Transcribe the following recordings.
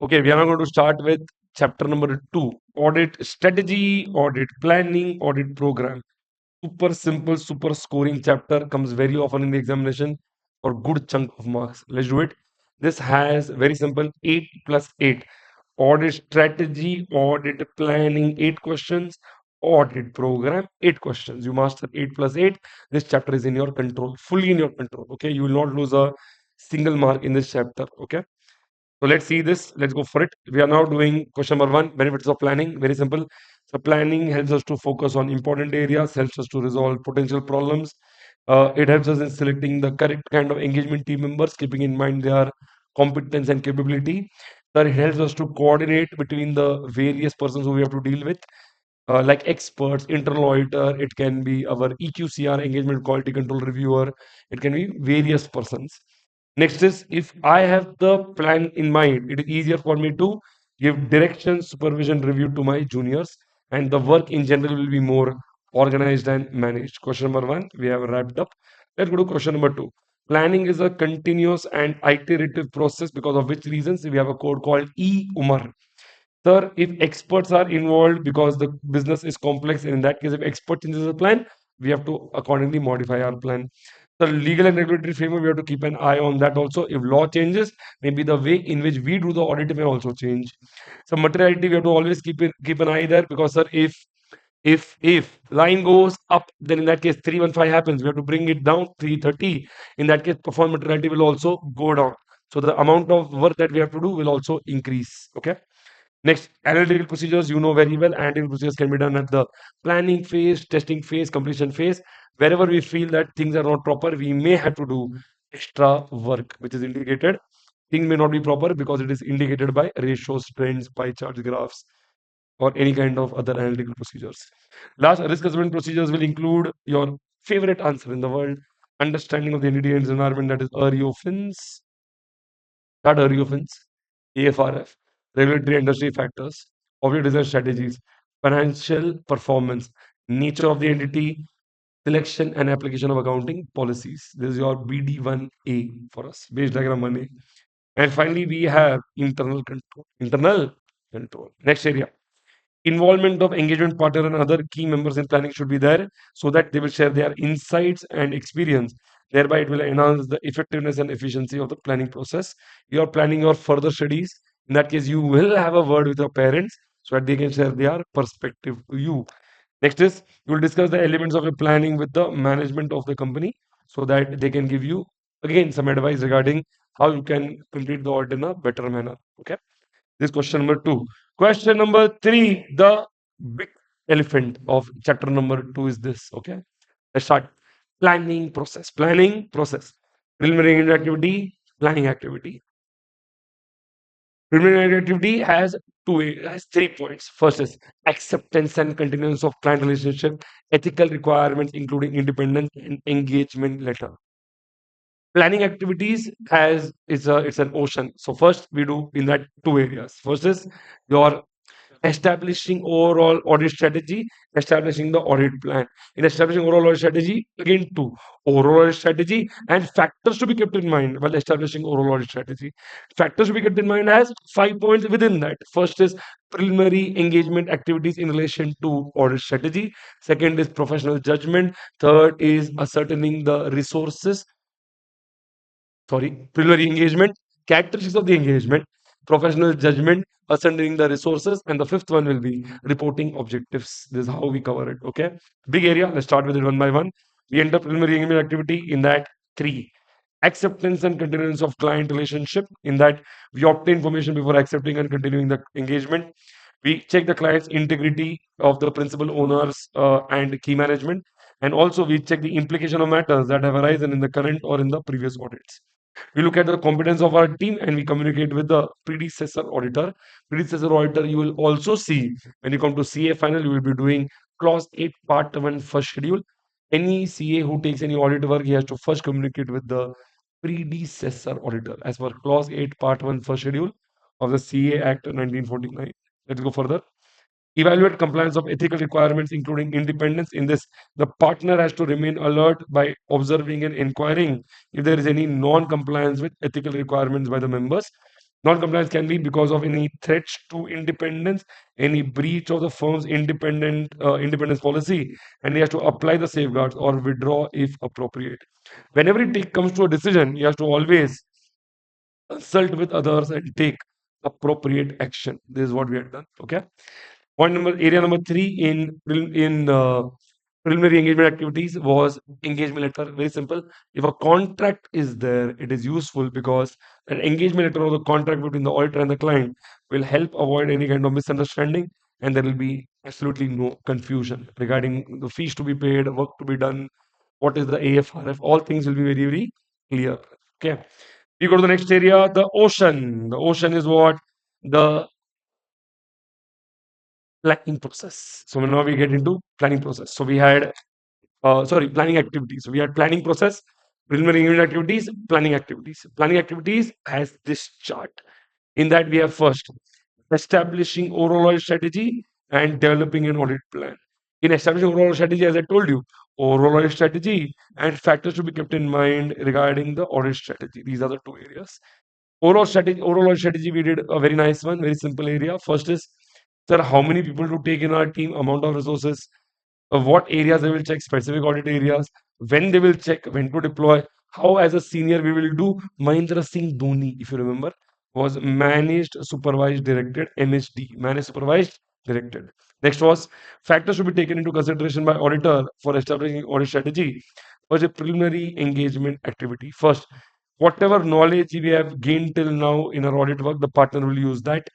Okay, we are now going to start with chapter number 2, audit strategy, audit planning, audit program. Super simple, super scoring chapter, comes very often in the examination for good chunk of marks. Let's do it. This has very simple 8 plus 8. Audit strategy, audit planning, 8 questions. Audit program, 8 questions. You master 8 plus 8. This chapter is in your control, fully in your control. Okay, you will not lose a single mark in this chapter. Okay. So let's see this. Let's go for it. We are now doing question number 1, benefits of planning. Very simple. So planning helps us to focus on important areas, helps us to resolve potential problems. It helps us in selecting the correct kind of engagement team members, keeping in mind their competence and capability. Third, it helps us to coordinate between the various persons who we have to deal with, like experts, internal auditor. It can be our EQCR, engagement quality control reviewer. It can be various persons. Next is, if I have the plan in mind, it is easier for me to give direction, supervision, review to my juniors, and the work in general will be more organized and managed. Question number 1, we have wrapped up. Let's go to question number 2. Planning is a continuous and iterative process, because of which reasons we have a code called E-UMR. Sir, if experts are involved because the business is complex, and in that case, if expert changes the plan, we have to accordingly modify our plan. The legal and regulatory framework, we have to keep an eye on that also. If law changes, maybe the way in which we do the audit may also change. So materiality, we have to always keep an eye there, because sir, if line goes up, then in that case 315 happens. We have to bring it down 330. In that case, perform materiality will also go down. So the amount of work that we have to do will also increase. Okay. Next, analytical procedures, you know very well. Analytical procedures can be done at the planning phase, testing phase, completion phase. Wherever we feel that things are not proper, we may have to do extra work, which is indicated. Things may not be proper because it is indicated by ratios, trends, pie charts, graphs, or any kind of other analytical procedures. Last, risk assessment procedures will include your favorite answer in the world, understanding of the entity and environment, that is REOFINS, not REOFINS, AFRF, regulatory industry factors, object design strategies, financial performance, nature of the entity, selection and application of accounting policies. This is your BD1A for us, base diagram 1A. And finally, we have internal control. Internal control. Next area. Involvement of engagement partner and other key members in planning should be there, so that they will share their insights and experience. Thereby, it will enhance the effectiveness and efficiency of the planning process. You are planning your further studies. In that case, you will have a word with your parents so that they can share their perspective to you. Next is, you will discuss the elements of your planning with the management of the company, so that they can give you again some advice regarding how you can complete the audit in a better manner. Okay. This question number 2. Question number 3, the big elephant of chapter number 2 is this. Okay. Let's start. Planning process. Planning process. Preliminary activity, planning activity. Preliminary activity has 3 points. First is acceptance and continuance of client relationship, ethical requirements including independence and engagement letter. Planning activities has it's an ocean. So first we do in that 2 areas. First is your establishing overall audit strategy, establishing the audit plan. In establishing overall audit strategy, again two, overall audit strategy and factors to be kept in mind while establishing overall audit strategy. Factors to be kept in mind has 5 points within that. First is preliminary engagement activities in relation to audit strategy. Second is professional judgment. Third is ascertaining the resources, preliminary engagement, characteristics of the engagement, professional judgment, ascertaining the resources, and the fifth one will be reporting objectives. This is how we cover it. Okay, big area. Let's start with it one by one. We enter preliminary engagement activity in that 3. Acceptance and continuance of client relationship. In that, we obtain information before accepting and continuing the engagement. We check the client's integrity of the principal owners and key management, and also we check the implication of matters that have arisen in the current or in the previous audits. We look at the competence of our team and we communicate with the predecessor auditor. Predecessor auditor, you will also see when you come to CA final, you will be doing clause 8 part 1 first schedule. Any CA who takes any audit work, he has to first communicate with the predecessor auditor as per clause 8 part 1 first schedule of the CA Act 1949. Let's go further. Evaluate compliance of ethical requirements, including independence. In this, the partner has to remain alert by observing and inquiring if there is any non-compliance with ethical requirements by the members. Non-compliance can be because of any threats to independence, any breach of the firm's independence policy, and he has to apply the safeguards or withdraw if appropriate. Whenever it comes to a decision, he has to always consult with others and take appropriate action. This is what we have done. Okay. Area number three in preliminary engagement activities was engagement letter. Very simple. If a contract is there, it is useful because an engagement letter or the contract between the auditor and the client will help avoid any kind of misunderstanding, and there will be absolutely no confusion regarding the fees to be paid, work to be done, what is the AFRF. All things will be very, very clear. Okay. We go to the next area, the ocean. The ocean is what? The planning process. So now we get into planning process. So we had planning activities. So we had planning process, preliminary engagement activities, planning activities. Planning activities has this chart. In that we have first establishing overall audit strategy and developing an audit plan. In establishing overall strategy, as I told you, overall audit strategy and factors to be kept in mind regarding the audit strategy. These are the two areas. Overall strategy, we did a very nice one, very simple area. First is, sir, how many people to take in our team, amount of resources, what areas they will check, specific audit areas, when they will check, when to deploy, how as a senior we will do. Mahendra Singh Dhoni, if you remember, was managed, supervised, directed, MSD, managed, supervised, directed. Next was factors to be taken into consideration by auditor for establishing audit strategy was a preliminary engagement activity. First, whatever knowledge we have gained till now in our audit work, the partner will use that.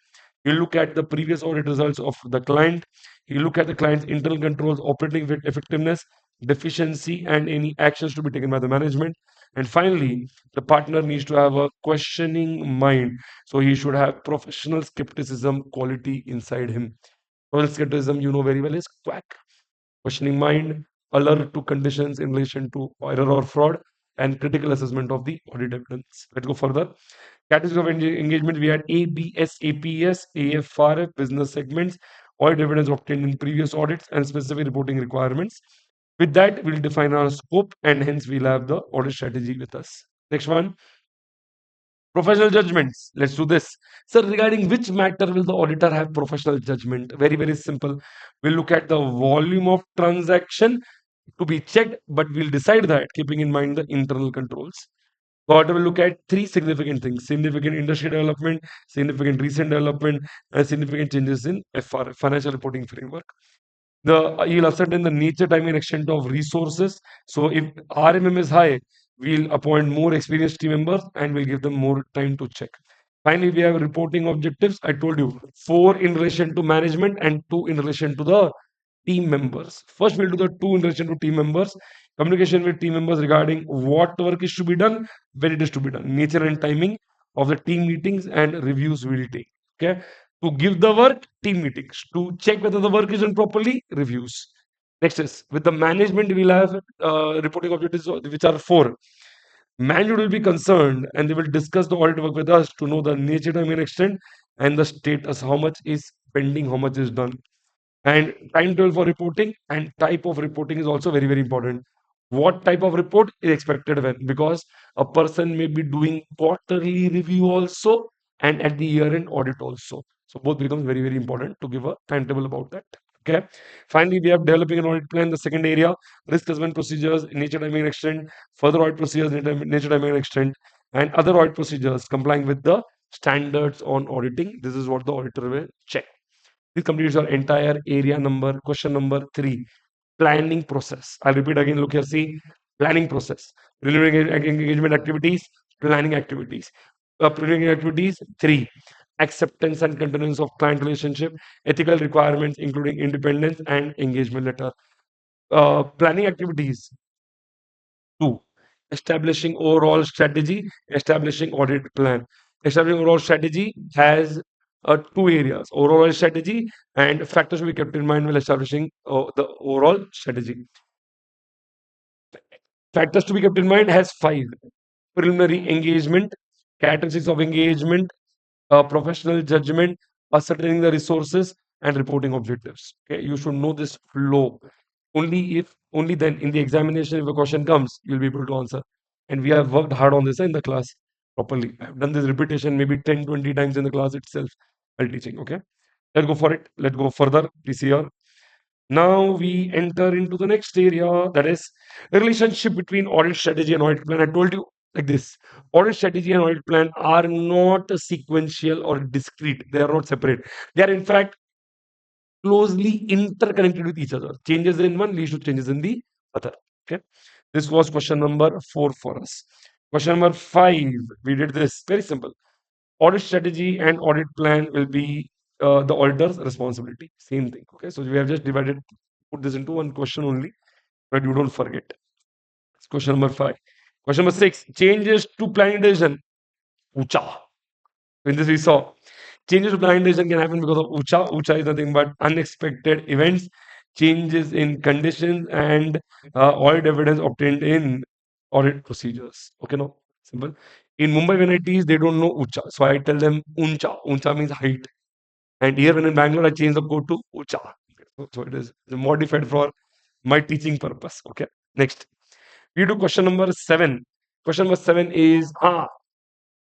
You look at the previous audit results of the client. You look at the client's internal controls, operating effectiveness, deficiency, and any actions to be taken by the management. And finally, the partner needs to have a questioning mind. So he should have professional skepticism quality inside him. Professional skepticism, you know very well, is quack. Questioning mind, alert to conditions in relation to error or fraud, and critical assessment of the audit evidence. Let's go further. Categories of engagement, we had ABS, APS, AFRF, business segments, audit evidence obtained in previous audits, and specific reporting requirements. With that, we'll define our scope, and hence we'll have the audit strategy with us. Next one, professional judgments. Let's do this. So, regarding which matter will the auditor have professional judgment? Very, very simple. We'll look at the volume of transaction to be checked, but we'll decide that keeping in mind the internal controls. The auditor will look at three significant things: significant industry development, significant recent development, and significant changes in FR, financial reporting framework. You'll ascertain the nature, time, and extent of resources. So if RMM is high, we'll appoint more experienced team members and we'll give them more time to check. Finally, we have reporting objectives. I told you, four in relation to management and two in relation to the team members. First, we'll do the two in relation to team members. Communication with team members regarding what work is to be done, when it is to be done, nature and timing of the team meetings and reviews we'll take. Okay. To give the work, team meetings. To check whether the work is done properly, reviews. Next is with the management, we'll have reporting objectives, which are four. Management will be concerned and they will discuss the audit work with us to know the nature, time, and extent, and the status, how much is pending, how much is done. And timetable for reporting and type of reporting is also very, very important. What type of report is expected when? Because a person may be doing quarterly review also and at the year end audit also. So both becomes very, very important to give a timetable about that. Okay. Finally, we have developing an audit plan. The second area, risk assessment procedures, nature, timing, and extent, further audit procedures, nature, timing, and extent, and other audit procedures complying with the standards on auditing. This is what the auditor will check. This completes your entire area number, question number 3, planning process. I'll repeat again, look here, see, planning process. Preliminary engagement activities, planning activities. Preliminary activities, 3, acceptance and continuance of client relationship, ethical requirements, including independence and engagement letter. Planning activities, 2, establishing overall strategy, establishing audit plan. Establishing overall strategy has two areas: overall strategy and factors to be kept in mind while establishing the overall strategy. Factors to be kept in mind has 5: preliminary engagement, characteristics of engagement, professional judgment, ascertaining the resources, and reporting objectives. Okay, you should know this flow. Only then in the examination, if a question comes, you'll be able to answer. And we have worked hard on this in the class. properly. I've done this repetition maybe 10, 20 times in the class itself while teaching. Okay. Let's go for it. Let's go further. Please see here. Now we enter into the next area, that is the relationship between audit strategy and audit plan. I told you like this: audit strategy and audit plan are not sequential or discrete. They are not separate. They are in fact closely interconnected with each other. Changes in one leads to changes in the other. Okay. This was question number 4 for us. Question number 5. We did this very simple. Audit strategy and audit plan will be the auditor's responsibility. Same thing. Okay. So we have just put this into one question only, but you don't forget. It's question number 5. Question number 6. Changes to planning decision. Ucha. In this we saw changes to planning decision can happen because of Ucha. Ucha is nothing but unexpected events, changes in conditions, and audit evidence obtained in audit procedures. Okay, no, simple. In Mumbai, when I teach, they don't know Ucha, so I tell them Uncha. Uncha means height, and here when in Bangalore, I change the code to Ucha. So it is modified for my teaching purpose. Okay, next we do question number 7. Question number 7 is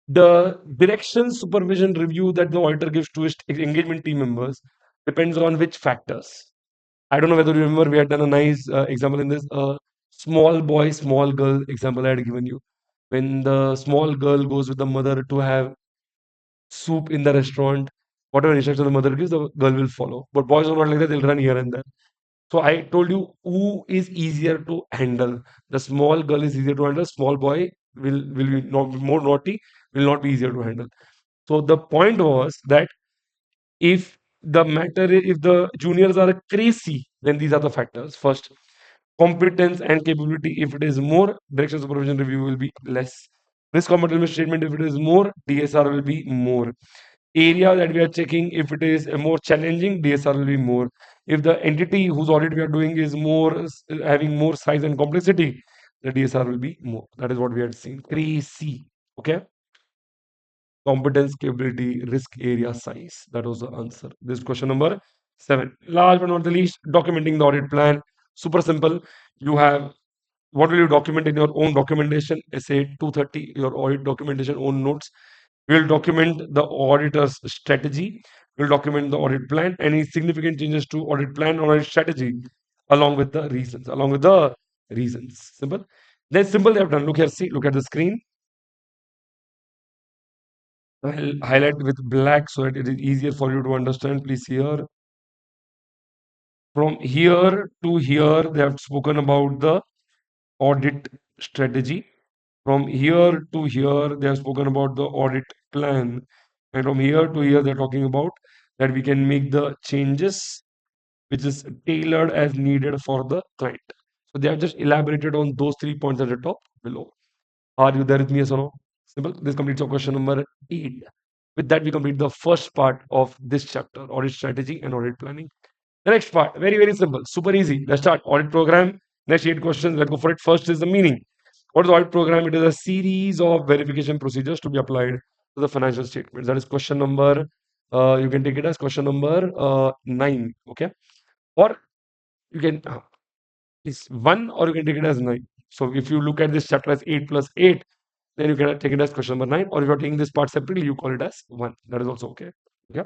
the direction, supervision, review that the auditor gives to his engagement team members depends on which factors. I don't know whether you remember, we had done a nice example in this small boy, small girl example I had given you. When the small girl goes with the mother to have soup in the restaurant, whatever instruction the mother gives, the girl will follow. But boys are not like that, they'll run here and there. So I told you who is easier to handle. The small girl is easier to handle. Small boy will be not more naughty, will not be easier to handle. So the point was that if if the juniors are crazy, then these are the factors. First, competence and capability. If it is more, direction supervision review will be less. Risk compatibility statement. If it is more, DSR will be more. Area that we are checking, if it is more challenging, DSR will be more. If the entity whose audit we are doing is having more size and complexity, the DSR will be more. That is what we had seen. Crazy. Okay. Competence, capability, risk, area, size. That was the answer. This is question number 7. Last but not the least, documenting the audit plan. Super simple. You have what will you document in your own documentation? Essay 230, your audit documentation, own notes. We'll document the auditor's strategy. We'll document the audit plan. Any significant changes to audit plan or audit strategy, along with the reasons. Along with the reasons. Simple. That's simple. They have done. Look here. See. Look at the screen. I'll highlight with black so that it is easier for you to understand. Please here. From here to here, they have spoken about the audit strategy. From here to here, they have spoken about the audit plan. And from here to here, they're talking about that we can make the changes which is tailored as needed for the client. So they have just elaborated on those 3 points at the top below. Are you there with me, yes or no? Simple. This completes your question number 8. With that, we complete the first part of this chapter, audit strategy and audit planning. The next part, very, very simple, super easy. Let's start. Audit program. Next 8 questions. Let's go for it. First is the meaning. What is the audit program? It is a series of verification procedures to be applied to the financial statements. That is question number, you can take it as question number 9. Okay. Or you can, it's 1 or you can take it as 9. So if you look at this chapter as 8 plus 8, then you can take it as question number 9. Or if you're taking this part separately, you call it as 1. That is also okay. Yeah.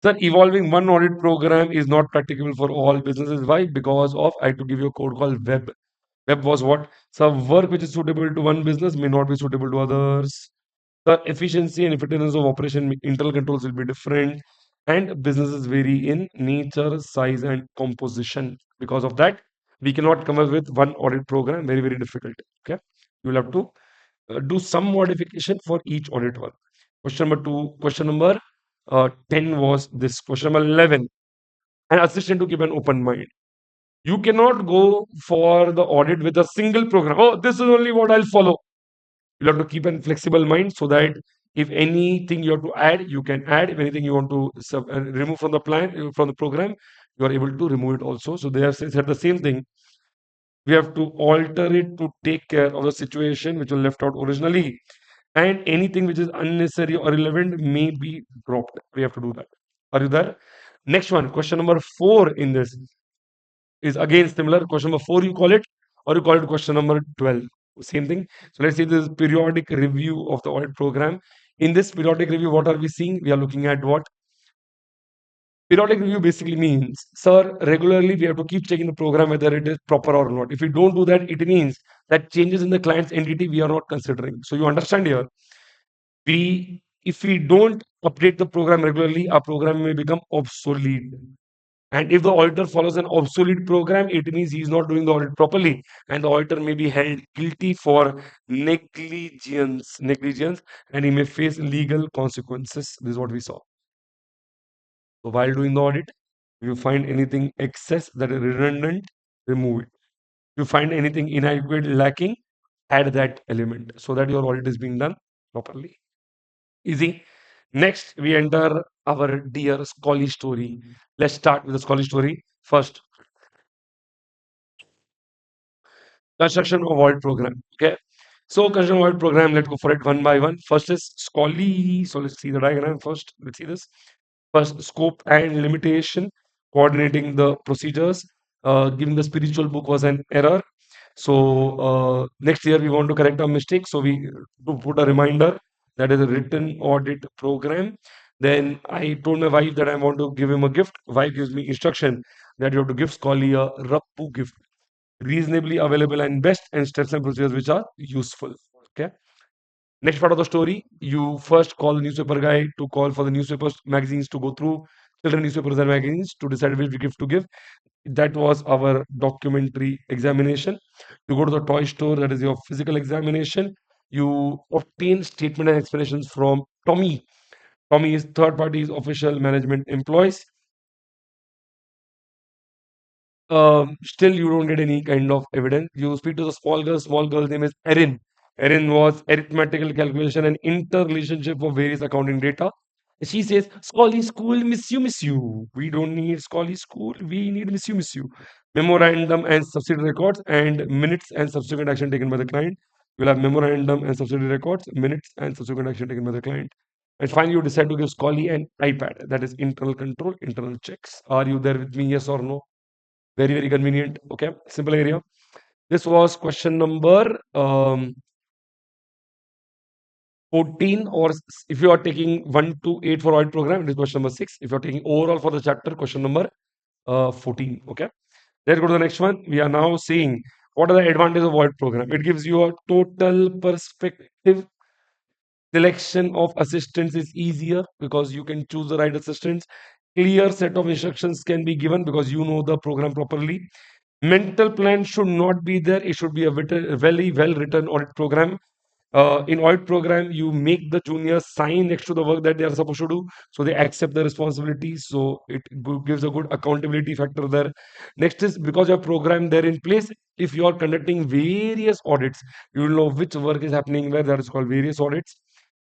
Sir, evolving one audit program is not practicable for all businesses. Why? Because of, I have to give you a code called web. Web was what? Some work which is suitable to one business may not be suitable to others. The efficiency and effectiveness of operation, internal controls will be different. And businesses vary in nature, size, and composition. Because of that, we cannot come up with one audit program. Very, very difficult. Okay. You will have to do some modification for each audit one. Question number 2. Question number 10 was this. Question number 11. An assistant to keep an open mind. You cannot go for the audit with a single program. Oh, this is only what I'll follow. You'll have to keep a flexible mind so that if anything you have to add, you can add. If anything you want to remove from the plan, from the program, you are able to remove it also. So they have said the same thing. We have to alter it to take care of the situation which was left out originally. And anything which is unnecessary or irrelevant may be dropped. We have to do that. Are you there? Next one, question number 4 in this is again similar. Question number 4 you call it, or you call it question number 12. Same thing. So let's see this periodic review of the audit program. In this periodic review, what are we seeing? We are looking at what? Periodic review basically means, sir, regularly we have to keep checking the program whether it is proper or not. If we don't do that, it means that changes in the client's entity we are not considering. So you understand here, if we don't update the program regularly, our program may become obsolete. And if the auditor follows an obsolete program, it means he is not doing the audit properly, and the auditor may be held guilty for negligence, and he may face legal consequences. This is what we saw. So while doing the audit, if you find anything excess that is redundant, remove it. If you find anything inadequate, lacking, add that element so that your audit is being done properly. Easy. Next, we enter our dear Scully story. Let's start with the Scully story. First, construction of audit program. Okay. So construction of audit program, let's go for it one by one. First is Scully. So let's see the diagram first. Let's see this. First, scope and limitation, coordinating the procedures. Giving the spiritual book was an error. So next year we want to correct our mistake. So we to put a reminder that is a written audit program. Then I told my wife that I want to give him a gift. Wife gives me instruction that you have to give Scully a Rappu gift, reasonably available and best, and steps and procedures which are useful. Okay. Next part of the story, you first call the newspaper guy to call for the newspapers, magazines to go through, children newspapers and magazines to decide which gift to give. That was our documentary examination. You go to the toy store, that is your physical examination. You obtain statement and explanations from Tommy. Tommy is third party's official management employees. Still you don't get any kind of evidence. You speak to the small girl's name is Erin. Erin was arithmetical calculation and interrelationship of various accounting data. She says, Scully School, miss you. We don't need Scully School, we need miss you. Memorandum and subsidiary records and minutes and subsequent action taken by the client. You'll have memorandum and subsidiary records, minutes and subsequent action taken by the client. And finally, you decide to give Scully an iPad. That is internal control, internal checks. Are you there with me? Yes or no? Very, very convenient. Okay, simple area. This was question number 14, or if you are taking 1 to 8 for audit program, it is question number 6. If you are taking overall for the chapter, question number 14. Okay, let's go to the next one. We are now seeing what are the advantages of audit program. It gives you a total perspective. Selection of assistants is easier because you can choose the right assistants. Clear set of instructions can be given because you know the program properly. Mental plan should not be there. It should be a very well written audit program. In audit program, you make the juniors sign next to the work that they are supposed to do, so they accept the responsibility. So it gives a good accountability factor there. Next is because your program there in place. If you are conducting various audits, you will know which work is happening where. That is called various audits.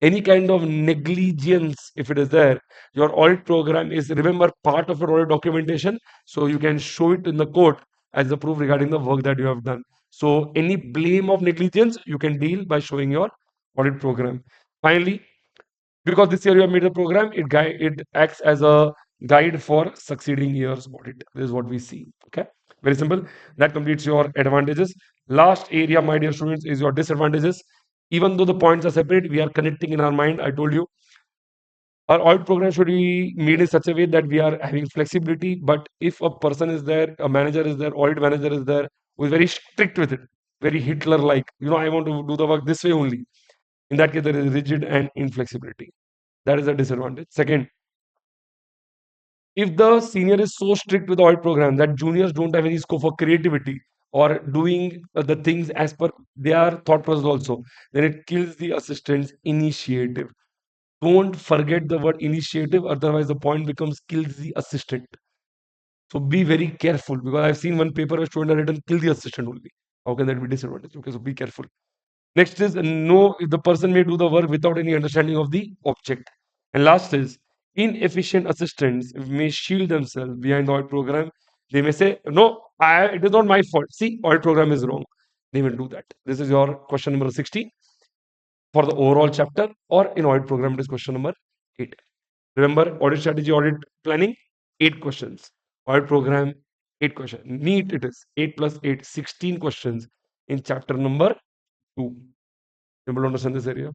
Any kind of negligence, if it is there, your audit program is, remember, part of your audit documentation, so you can show it in the court as the proof regarding the work that you have done. So any blame of negligence you can deal by showing your audit program. Finally, because this year you have made the program, it acts as a guide for succeeding years audit. This is what we see. Okay, very simple. That completes your advantages. Last area, my dear students, is your disadvantages. Even though the points are separate, we are connecting in our mind. I told you our audit program should be made in such a way that we are having flexibility. But if a person is there, a manager is there, audit manager is there, who is very strict with it, very Hitler like, I want to do the work this way only. In that case, there is rigid and inflexibility. That is a disadvantage. Second, if the senior is so strict with the audit program that juniors don't have any scope for creativity or doing the things as per their thought process also, then it kills the assistant's initiative. Don't forget the word initiative, otherwise the point becomes kills the assistant. So be very careful, because I've seen one paper a student had written kill the assistant only. How can that be disadvantage? Okay, so be careful. Next is no, if the person may do the work without any understanding of the object. And last is inefficient assistants may shield themselves behind the audit program. They may say, no, it is not my fault. See, audit program is wrong. They will do that. This is your question number 16 for the overall chapter, or in audit program, it is question number 8. Remember, audit strategy, audit planning, 8 questions. Audit program, 8 questions. Neat it is. 8 plus 8, 16 questions in chapter number Two. Able to understand this area?